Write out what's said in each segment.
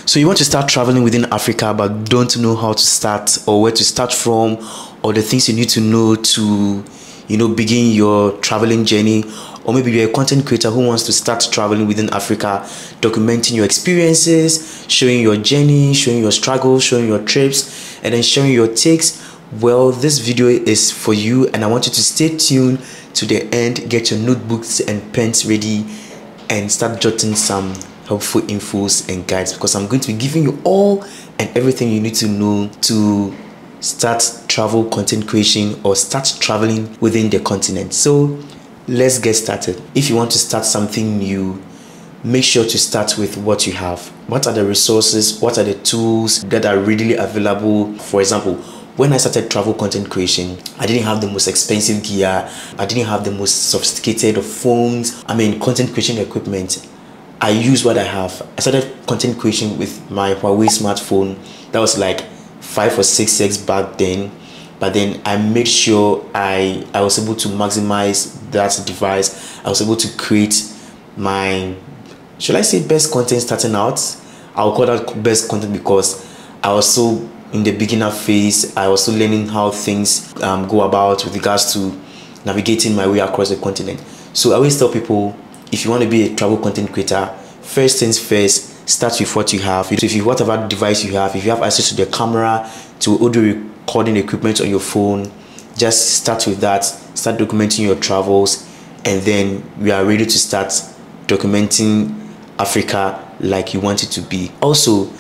So you want to start traveling within Africa but don't know how to start or where to start from, or the things you need to know to, begin your traveling journey. Or maybe you're a content creator who wants to start traveling within Africa, documenting your experiences, showing your journey, showing your struggles, showing your trips, and then sharing your takes. Well, this video is for you, and I want you to stay tuned to the end. Get your notebooks and pens ready and start jotting some helpful infos and guides, because I'm going to be giving you all and everything you need to know to start travel content creation or start traveling within the continent. So let's get started. If you want to start something new, make sure to start with what you have. What are the resources? What are the tools that are readily available? For example, when I started travel content creation, I didn't have the most expensive gear. I didn't have the most sophisticated of phones. Content creation equipment. I use what I have. I started content creation with my Huawei smartphone. That was like 5 or 6 years back then. But then I made sure I was able to maximize that device. I was able to create my, should I say, best content starting out? I'll call that best content because I was so in the beginner phase. I was still learning how things go about with regards to navigating my way across the continent. So I always tell people, if you want to be a travel content creator, first things first, start with what you have. So if you whatever device you have, if you have access to the camera, to audio recording equipment on your phone, just start with that. Start documenting your travels, and then we are ready to start documenting Africa like you want it to be. Also,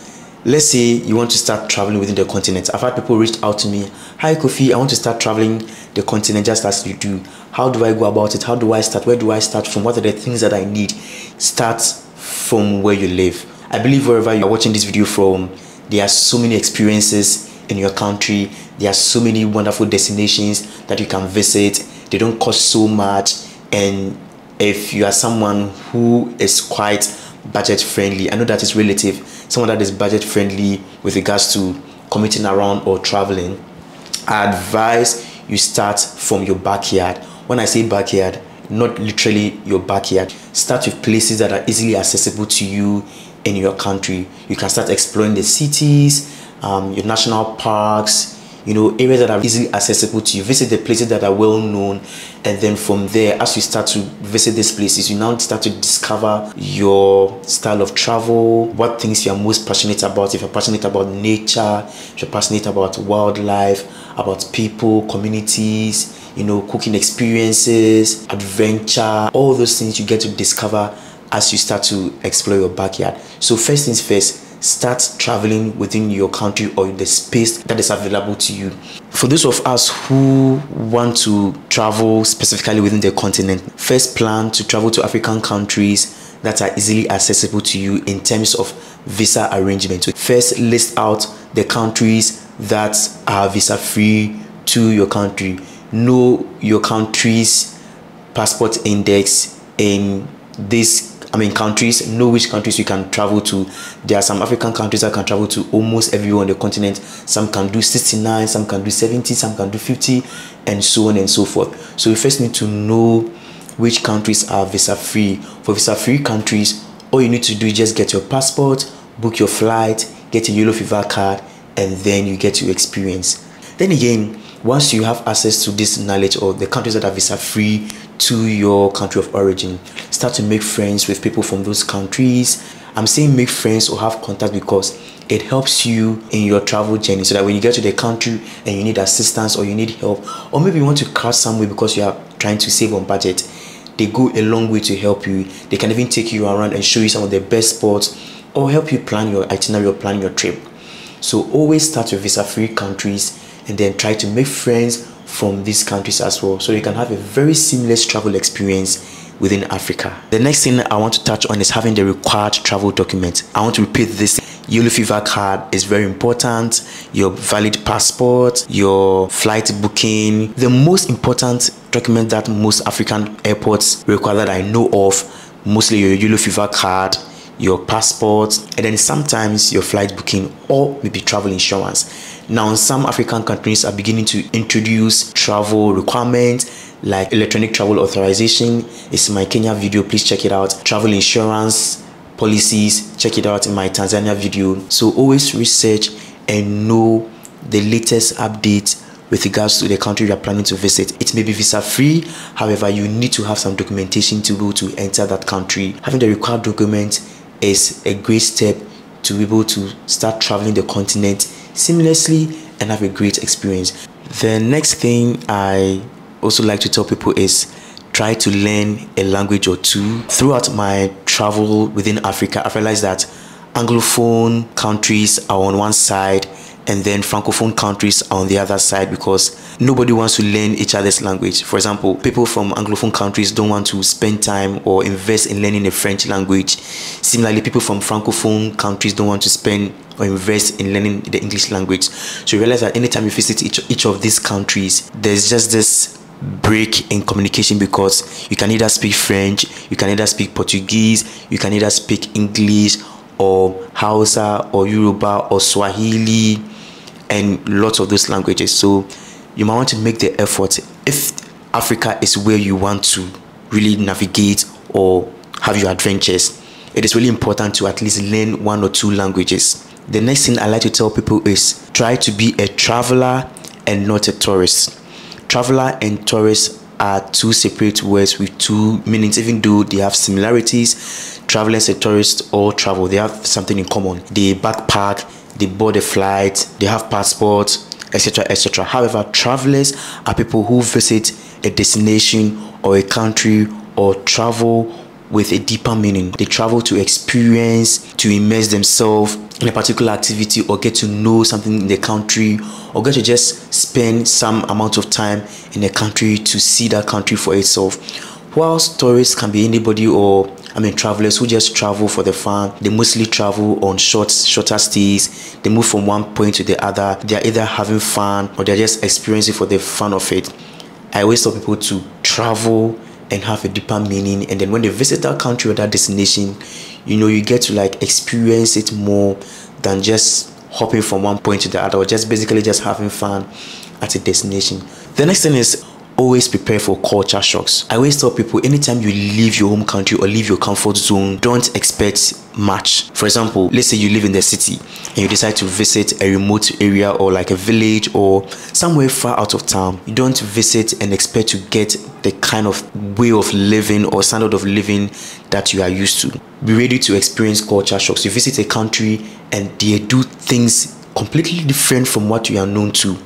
let's say you want to start traveling within the continent. I've had people reach out to me, "Hi Kofi, I want to start traveling the continent just as you do. How do I go about it? How do I start? Where do I start from? What are the things that I need?" Start from where you live. I believe wherever you are watching this video from, there are so many experiences in your country. There are so many wonderful destinations that you can visit. They don't cost so much, and if you are someone who is quite budget friendly, I know that is relative, someone that is budget friendly with regards to commuting around or traveling, I advise you start from your backyard. When I say backyard, not literally your backyard. Start with places that are easily accessible to you in your country. You can start exploring the cities, your national parks, areas that are easily accessible to you. Visit the places that are well known, and then from there, as you start to visit these places, you now start to discover your style of travel, what things you are most passionate about. If you're passionate about nature, if you're passionate about wildlife, about people, communities, cooking experiences, adventure, all those things you get to discover as you start to explore your backyard. So first things first, start traveling within your country or in the space that is available to you. For those of us who want to travel specifically within the continent, first plan to travel to African countries that are easily accessible to you in terms of visa arrangement. So first list out the countries that are visa free to your country. Know your country's passport index in this countries. Know which countries you can travel to. There are some African countries that can travel to almost everywhere on the continent. Some can do 69, some can do 70, some can do 50, and so on and so forth. So you first need to know which countries are visa free. For visa free countries, all you need to do is just get your passport, book your flight, get a yellow fever card, and then you get to experience. Then again, once you have access to this knowledge or the countries that are visa free to your country of origin, start to make friends with people from those countries. I'm saying make friends or have contact because it helps you in your travel journey, so that when you get to the country and you need assistance or you need help, or maybe you want to crash somewhere because you are trying to save on budget, they go a long way to help you. They can even take you around and show you some of the best spots or help you plan your itinerary or plan your trip. So always start with visa free countries and then try to make friends from these countries as well, so you can have a very seamless travel experience within Africa. The next thing I want to touch on is having the required travel document. I want to repeat this. Yellow fever card is very important. Your valid passport, your flight booking. The most important document that most African airports require that I know of, mostly your yellow fever card, your passport, and then sometimes your flight booking or maybe travel insurance. Now, some African countries are beginning to introduce travel requirements like electronic travel authorization. It's my Kenya video, please check it out. Travel insurance policies. Check it out in my Tanzania video. So always research and know the latest updates with regards to the country you are planning to visit. It may be visa free, however, you need to have some documentation to be able to enter that country. Having the required documents is a great step to be able to start traveling the continent seamlessly and have a great experience. The next thing I also like to tell people is try to learn a language or two. Throughout my travel within Africa, I've realized that Anglophone countries are on one side and then Francophone countries are on the other side, because nobody wants to learn each other's language. For example, people from Anglophone countries don't want to spend time or invest in learning a French language. Similarly, people from Francophone countries don't want to spend or invest in learning the English language. So you realize that anytime you visit each of these countries, there's just this break in communication, because you can either speak French, you can either speak Portuguese, you can either speak English or Hausa or Yoruba or Swahili and lots of those languages. So you might want to make the effort if Africa is where you want to really navigate or have your adventures. It is really important to at least learn 1 or 2 languages. The next thing I like to tell people is try to be a traveler and not a tourist. Traveler and tourist are 2 separate words with 2 meanings, even though they have similarities. Travelers and tourists all travel. They have something in common. They backpack, they board a flight, they have passports, etc., etc. However, travelers are people who visit a destination or a country or travel with a deeper meaning. They travel to experience, to immerse themselves in a particular activity, or get to know something in the country, or get to just spend some amount of time in a country to see that country for itself. Whilst tourists can be anybody, or travelers who just travel for the fun. They mostly travel on shorter stays. They move from one point to the other. They are either having fun or they're just experiencing for the fun of it. I always tell people to travel and have a deeper meaning, and then when they visit that country or that destination, you get to like experience it more than just hopping from one point to the other, or just basically just having fun at a destination. The next thing is always prepare for culture shocks. I always tell people, anytime you leave your home country or leave your comfort zone, don't expect much. For example, let's say you live in the city and you decide to visit a remote area or like a village or somewhere far out of town. You don't visit and expect to get the kind of way of living or standard of living that you are used to. Be ready to experience culture shocks. You visit a country and they do things completely different from what you are known to.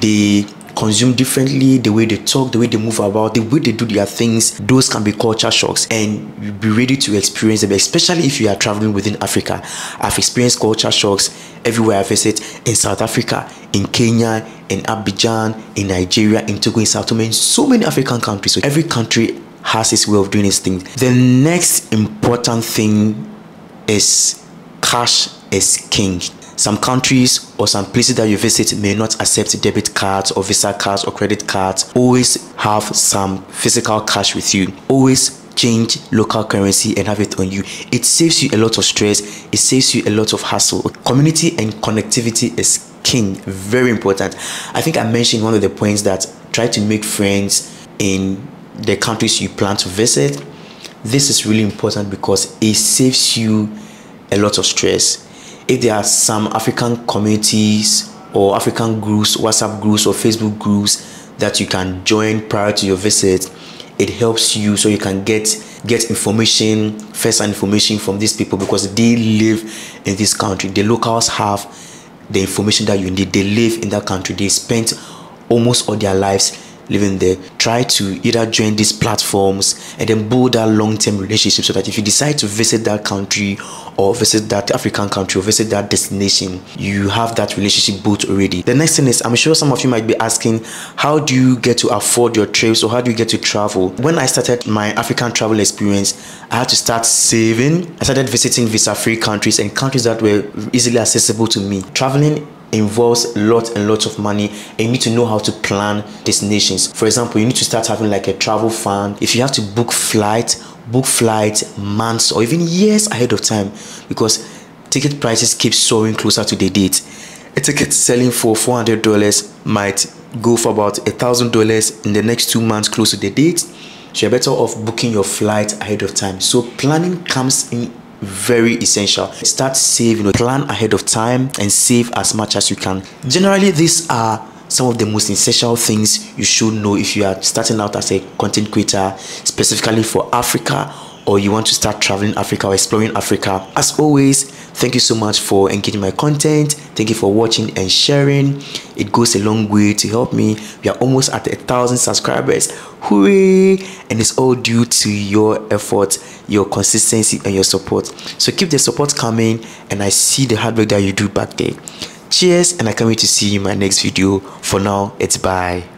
They consume differently, the way they talk, the way they move about, the way they do their things. Those can be culture shocks, and you be ready to experience them, especially if you are traveling within Africa. I've experienced culture shocks everywhere I visit, in South Africa, in Kenya, in Abidjan, in Nigeria, in Togo, in Sao Tome, in so many African countries. So every country has its way of doing its thing. The next important thing is cash is king. Some countries or some places that you visit may not accept debit cards or Visa cards or credit cards. Always have some physical cash with you. Always change local currency and have it on you. It saves you a lot of stress. It saves you a lot of hassle. Community and connectivity is king. Very important. I think I mentioned one of the points that try to make friends in the countries you plan to visit. This is really important because it saves you a lot of stress. If there are some African communities or African groups, WhatsApp groups or Facebook groups that you can join prior to your visit, it helps you so you can get information, first-hand information from these people, because they live in this country. The locals have the information that you need. They live in that country. They spent almost all their lives living there. Try to either join these platforms and then build that long-term relationship, so that if you decide to visit that country or visit that African country or visit that destination, you have that relationship built already. The next thing is, I'm sure some of you might be asking, how do you get to afford your trips, or how do you get to travel? When I started my African travel experience, I had to start saving. I started visiting visa-free countries and countries that were easily accessible to me. Traveling involves lots and lots of money, and you need to know how to plan destinations. For example, you need to start having like a travel fund. If you have to book flights months or even years ahead of time, because ticket prices keep soaring closer to the date. A ticket selling for $400 might go for about $1,000 in the next 2 months close to the date. So you're better off booking your flight ahead of time. So planning comes in very essential. Start saving, plan ahead of time and save as much as you can. Generally, these are some of the most essential things you should know if you are starting out as a content creator, specifically for Africa, or you want to start traveling Africa or exploring Africa. As always, thank you so much for engaging my content. Thank you for watching and sharing. It goes a long way to help me. We are almost at 1,000 subscribers. Hooray! And it's all due to your effort, your consistency, and your support. So keep the support coming, and I see the hard work that you do back there. Cheers, and I can't wait to see you in my next video. For now, it's bye.